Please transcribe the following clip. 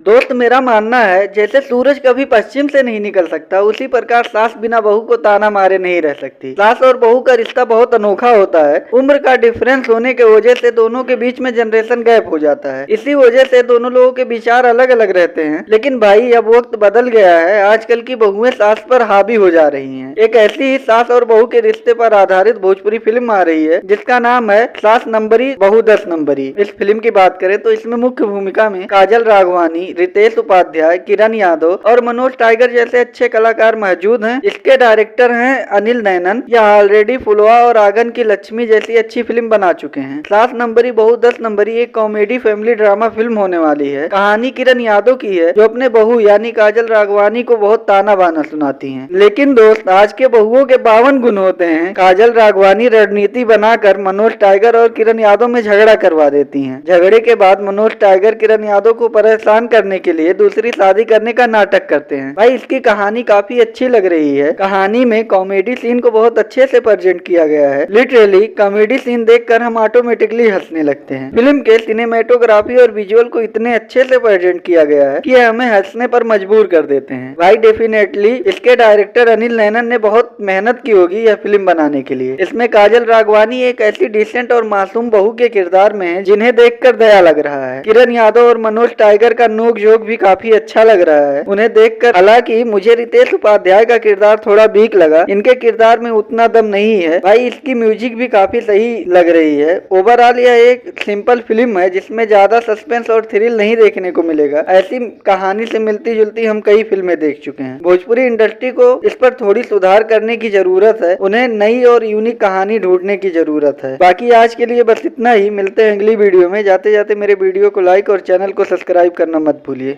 दोस्त मेरा मानना है जैसे सूरज कभी पश्चिम से नहीं निकल सकता, उसी प्रकार सास बिना बहू को ताना मारे नहीं रह सकती। सास और बहू का रिश्ता बहुत अनोखा होता है। उम्र का डिफरेंस होने के वजह से दोनों के बीच में जनरेशन गैप हो जाता है। इसी वजह से दोनों लोगों के विचार अलग अलग रहते हैं। लेकिन भाई अब वक्त बदल गया है, आजकल की बहुएं सास पर हावी हो जा रही है। एक ऐसी ही सास और बहू के रिश्ते पर आधारित भोजपुरी फिल्म आ रही है जिसका नाम है सास नंबरी बहू 10 नंबरी। इस फिल्म की बात करें तो इसमें मुख्य भूमिका में काजल राघवानी, रितेश उपाध्याय, किरण यादव और मनोज टाइगर जैसे अच्छे कलाकार मौजूद हैं। इसके डायरेक्टर हैं अनिल नैनन। यह ऑलरेडी फुलवा और आंगन की लक्ष्मी जैसी अच्छी फिल्म बना चुके हैं। सास नंबरी बहू 10 नंबरी एक कॉमेडी फैमिली ड्रामा फिल्म होने वाली है। कहानी किरण यादव की है जो अपने बहू यानी काजल राघवानी को बहुत ताना बाना सुनाती है। लेकिन दोस्त आज के बहुओं के 52 गुण होते हैं। काजल राघवानी रणनीति बनाकर मनोज टाइगर और किरण यादव में झगड़ा करवा देती है। झगड़े के बाद मनोज टाइगर किरण यादव को परेशान करने के लिए दूसरी शादी करने का नाटक करते हैं। भाई इसकी कहानी काफी अच्छी लग रही है। कहानी में कॉमेडी सीन को बहुत अच्छे से प्रेजेंट किया गया है। लिटरली कॉमेडी सीन देखकर हम ऑटोमेटिकली हंसने लगते हैं। फिल्म के सिनेमेटोग्राफी और विजुअल को इतने अच्छे से प्रेजेंट किया गया है कि हमें हंसने पर मजबूर कर देते हैं। भाई डेफिनेटली इसके डायरेक्टर अनिल नैनन ने बहुत मेहनत की होगी यह फिल्म बनाने के लिए। इसमें काजल राघवानी एक ऐसी डिसेंट और मासूम बहू के किरदार में है जिन्हें देखकर दया लग रहा है। किरण यादव और मनोज टाइगर का नोक जोक भी काफी अच्छा लग रहा है उन्हें देखकर। हालांकि मुझे रितेश उपाध्याय का किरदार थोड़ा वीक लगा, इनके किरदार में उतना दम नहीं है। भाई इसकी म्यूजिक भी काफी सही लग रही है। ओवरऑल यह एक सिंपल फिल्म है जिसमें ज्यादा सस्पेंस और थ्रिल नहीं देखने को मिलेगा। ऐसी कहानी से मिलती जुलती हम कई फिल्में देख चुके हैं। भोजपुरी इंडस्ट्री को इस पर थोड़ी सुधार करने की जरूरत है। उन्हें नई और यूनिक कहानी ढूंढने की जरूरत है। बाकी आज के लिए बस इतना ही। मिलते हैं अगली वीडियो में। जाते जाते मेरे वीडियो को लाइक और चैनल को सब्सक्राइब करना मत भूलिए।